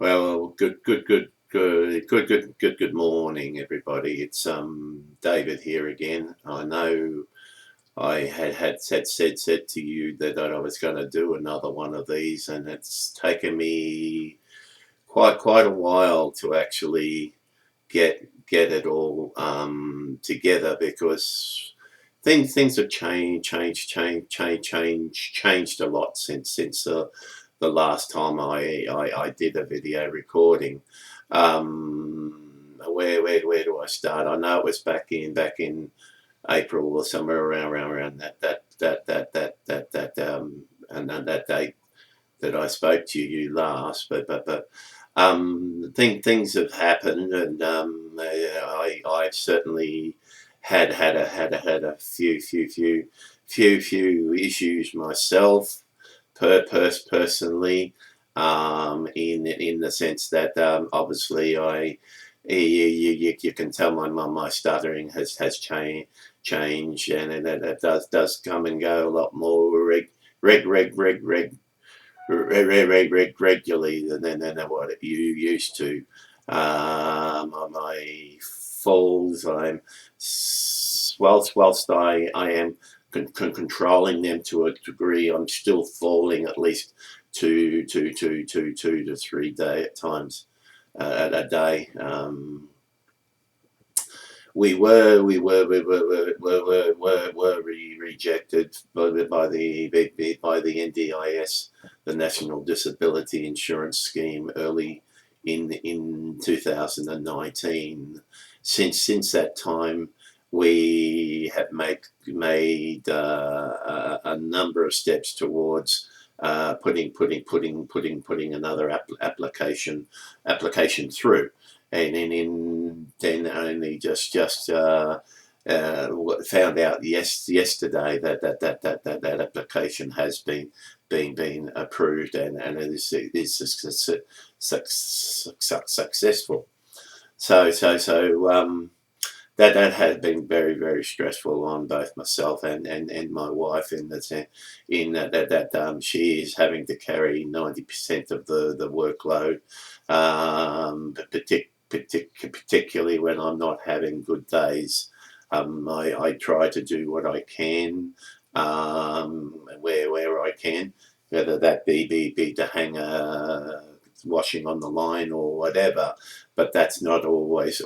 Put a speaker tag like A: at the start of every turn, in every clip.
A: Well, good morning, everybody. It's David here again. I know I had said to you that I was going to do another one of these, and it's taken me quite a while to actually get it all together because things have changed a lot since the last time I did a video recording. Where do I start? I know it was back in April or somewhere around that date that I spoke to you last, but things have happened, and I've certainly had a few issues myself, personally, in the sense that obviously you can tell my stuttering has changed, and it does come and go a lot more regularly than what you used to. My falls, whilst I am controlling them to a degree, I'm still falling at least two to three times a day. We were rejected by the NDIS, the National Disability Insurance Scheme, early in 2019. Since that time, we have made a number of steps towards putting another application through, and then only just found out yesterday that application has been approved, and it is successful. So that has been very stressful on both myself and my wife, in that she is having to carry 90% of the workload, but particularly when I'm not having good days. I try to do what I can, where I can, whether that be to hang a washing on the line or whatever, but that's not always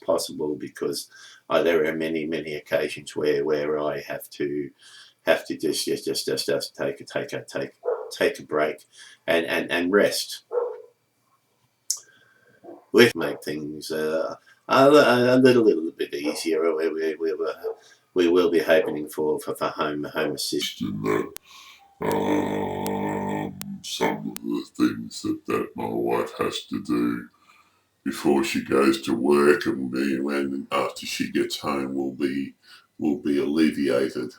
A: possible, because there are many occasions where I have to just take a break and rest. We make things a little bit easier. We will be hoping for home assistance. Some of the things that my wife has to do before she goes to work, and when after she gets home will be alleviated,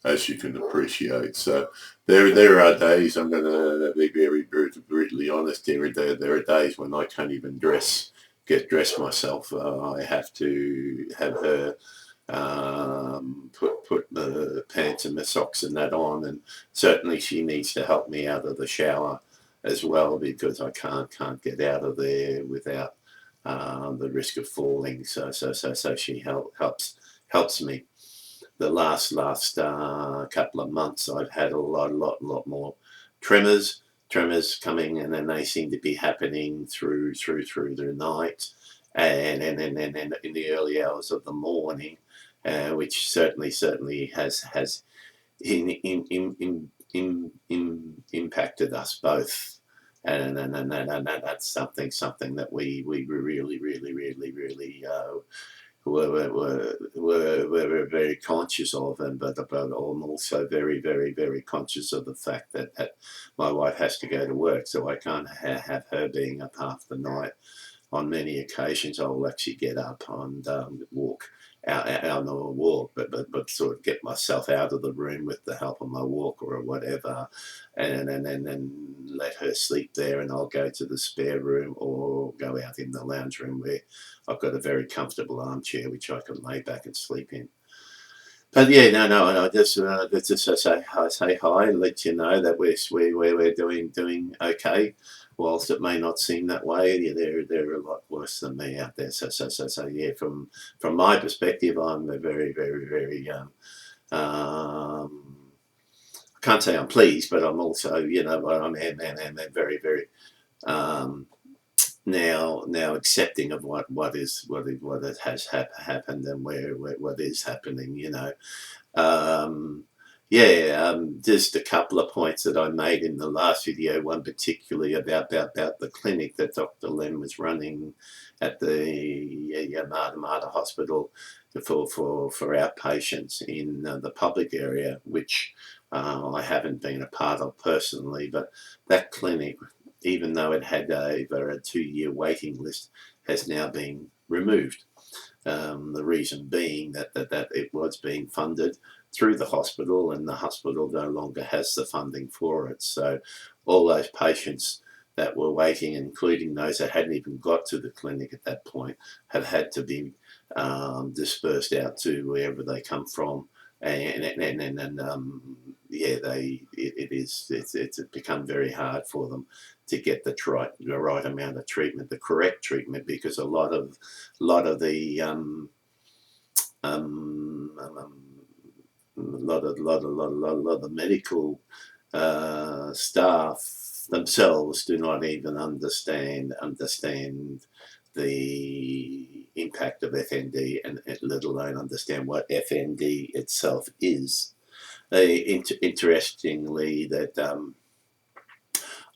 A: as you can appreciate. So there are days, I'm going to be very brutally honest. There are days when I can't even get dressed myself. I have to have her put the pants and the socks and that on, and certainly she needs to help me out of the shower as well, because I can't get out of there without the risk of falling. So she helps me. The last couple of months, I've had a lot more tremors coming, and then they seem to be happening through the night, and in the early hours of the morning, which certainly has impacted us both, and that's something that we really were very conscious of, but I'm also very conscious of the fact that my wife has to go to work, so I can't have her being up half the night. On many occasions, I'll actually get up and walk out on a walk, but sort of get myself out of the room with the help of my walker or whatever, and then let her sleep there, and I'll go to the spare room or go out in the lounge room, where I've got a very comfortable armchair which I can lay back and sleep in. But yeah, no, and I just say hi, let you know that we're doing okay, whilst it may not seem that way. Yeah, they're a lot worse than me out there. So yeah, from my perspective, I'm a very um I can't say I'm pleased, but I'm also, but I'm very um now accepting of what it has happened and where what is happening. Um, yeah, just a couple of points that I made in the last video. One particularly about the clinic that Dr. Len was running at the Mater Hospital for outpatients in the public area, which I haven't been a part of personally. But that clinic, even though it had over a 2-year waiting list, has now been removed. The reason being that it was being funded through the hospital, and the hospital no longer has the funding for it. So all those patients that were waiting, including those that hadn't even got to the clinic at that point, have had to be dispersed out to wherever they come from. And yeah, it's become very hard for them to get the right amount of treatment, the correct treatment, because a lot of the um, um, lot of the medical staff themselves do not even understand the impact of FND, and let alone understand what FND itself is. Interestingly, that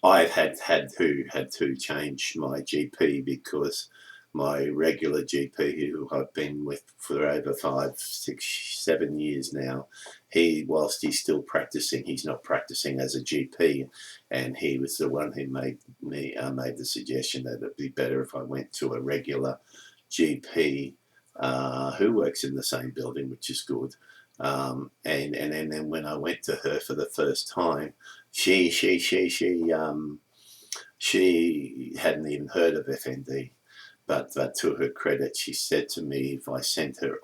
A: I've had to change my GP, because my regular GP, who I've been with for over 5, 6, 7 years now, whilst he's still practicing, he's not practicing as a GP, and he was the one who made the suggestion that it'd be better if I went to a regular GP who works in the same building, which is good. And then when I went to her for the first time, she hadn't even heard of FND, but to her credit, she said to me, if I send her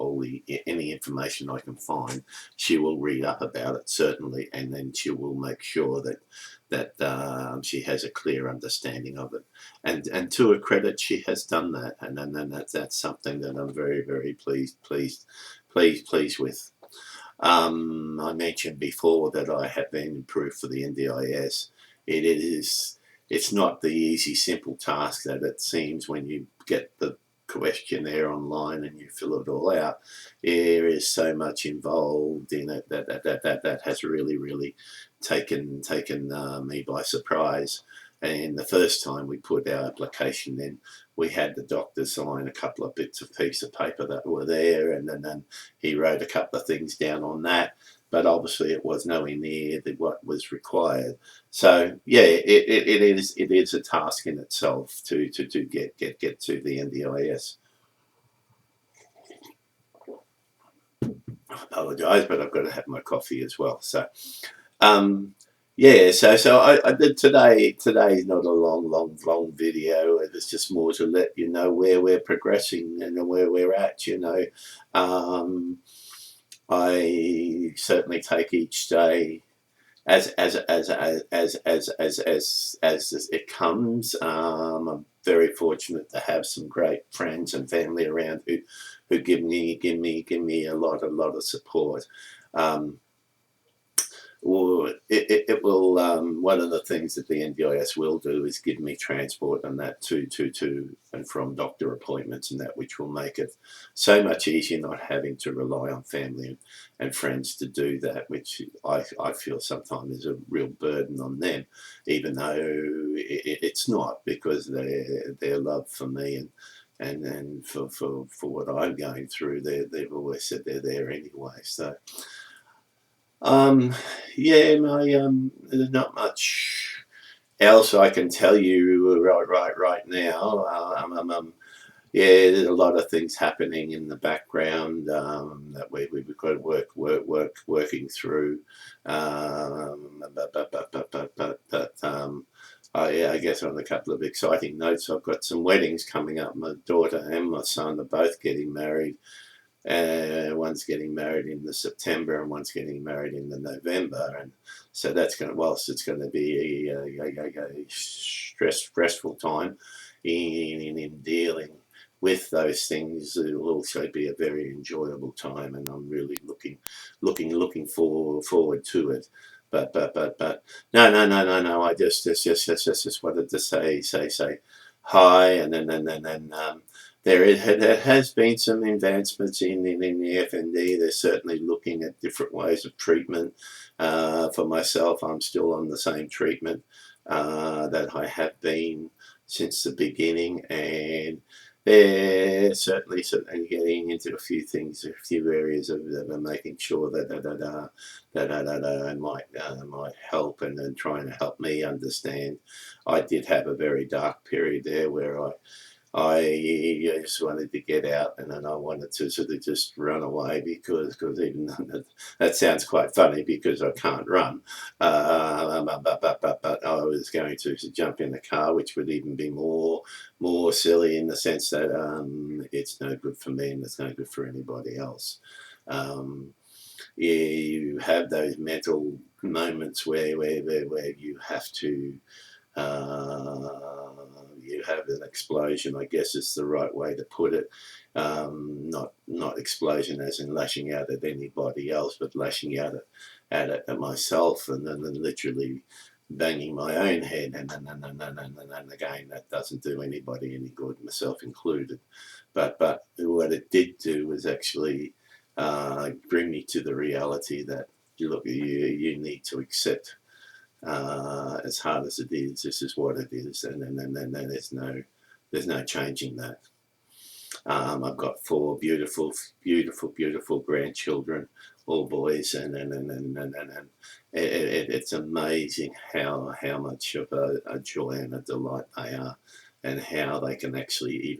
A: any information I can find, she will read up about it, certainly, and then she will make sure that she has a clear understanding of it. And to her credit, she has done that, and then that's something that I'm very pleased with. I mentioned before that I have been approved for the NDIS. It's not the easy, simple task that it seems when you get the questionnaire online and you fill it all out. There is so much involved in it that has really taken me by surprise. And the first time we put our application in, we had the doctor sign a couple of bits of piece of paper that were there, and then he wrote a couple of things down on that, but obviously it was nowhere near what was required. So yeah, it is a task in itself to get to the NDIS. I apologise, but I've got to have my coffee as well. So um, yeah, so I did today. Today is not a long video. It's just more to let you know where we're progressing and where we're at. I certainly take each day as it comes. I'm very fortunate to have some great friends and family around who give me a lot of support. Um, or it will. One of the things that the NDIS will do is give me transport and that to and from doctor appointments, and that, which will make it so much easier not having to rely on family and friends to do that, which I feel sometimes is a real burden on them, even though it's not, because their love for me and for what I'm going through, they've always said they're there anyway. So um, yeah, there's not much else I can tell you right now. Yeah, there's a lot of things happening in the background that we've got to working through. But I guess on a couple of exciting notes, I've got some weddings coming up. My daughter and my son are both getting married One's getting married in the September and one's getting married in the November, and so that's going to, whilst it's going to be a stressful time in dealing with those things, it'll also be a very enjoyable time, and I'm really looking forward to it. But no. I just wanted to say hi, and then there has been some advancements in the FND. They're certainly looking at different ways of treatment. For myself, I'm still on the same treatment that I have been since the beginning, and they're certainly getting into a few things, a few areas of making sure that might help, and then trying to help me understand. I did have a very dark period there where I just wanted to get out, and then I wanted to sort of just run away because even though that sounds quite funny because I can't run, but I was going to jump in the car, which would even be more silly in the sense that it's no good for me and it's no good for anybody else. You have those mental moments where you have to you have an explosion, I guess is the right way to put it. Not explosion as in lashing out at anybody else, but lashing out at myself, and then literally banging my own head, and again, that doesn't do anybody any good, myself included. But what it did do was actually bring me to the reality that look, you need to accept, as hard as it is, this is what it is, and then there's no changing that. I've got 4 beautiful grandchildren, all boys, and it's amazing how much of a joy and a delight they are, and how they can actually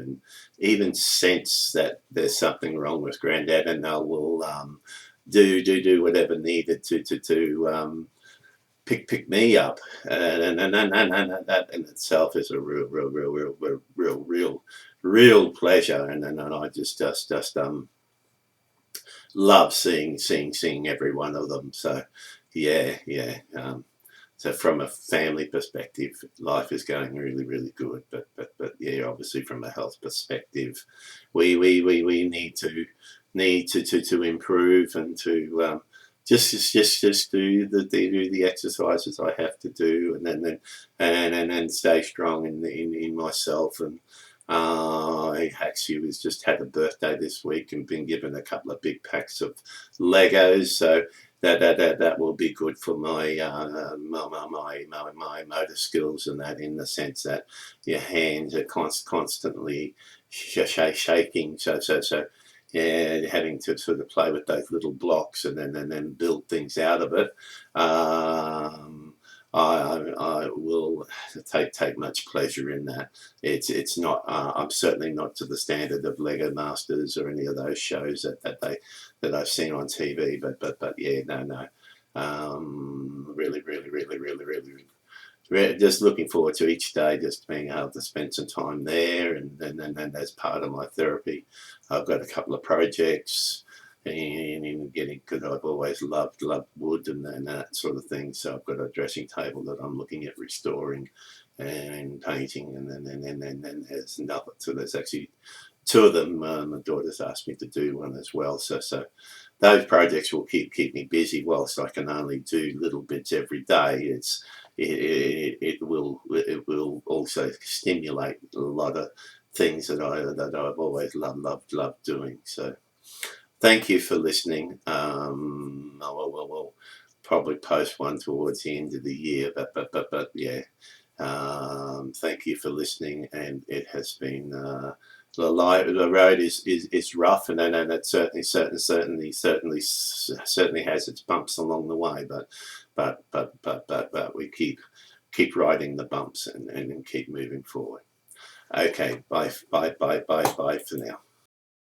A: even sense that there's something wrong with Granddad, and they will do whatever needed to pick me up, and that in itself is a real pleasure, and I just love seeing every one of them. So yeah. So from a family perspective, life is going really good. But yeah, obviously from a health perspective, we need to improve, and to just do the exercises I have to do, and then stay strong in myself. And I actually just had a birthday this week and been given a couple of big packs of Legos, so that will be good for my my motor skills, and that in the sense that your hands are constantly shaking, so yeah, having to sort of play with those little blocks, and then build things out of it. I will take much pleasure in that. It's not. I'm certainly not to the standard of Lego Masters or any of those shows that I've seen on TV. But yeah, no. Really, just looking forward to each day, just being able to spend some time there, and then as part of my therapy, I've got a couple of projects, and getting, because I've always loved wood and that sort of thing. So I've got a dressing table that I'm looking at restoring and painting, and then there's another. So there's actually 2 of them. My daughter's asked me to do one as well. So those projects will keep me busy, whilst I can only do little bits every day. It will also stimulate a lot of things that I've always loved doing. So thank you for listening. We'll probably post one towards the end of the year, but yeah. Thank you for listening, and it has been the road is rough, and it certainly has its bumps along the way, but we keep riding the bumps, and keep moving forward. Okay, bye for now.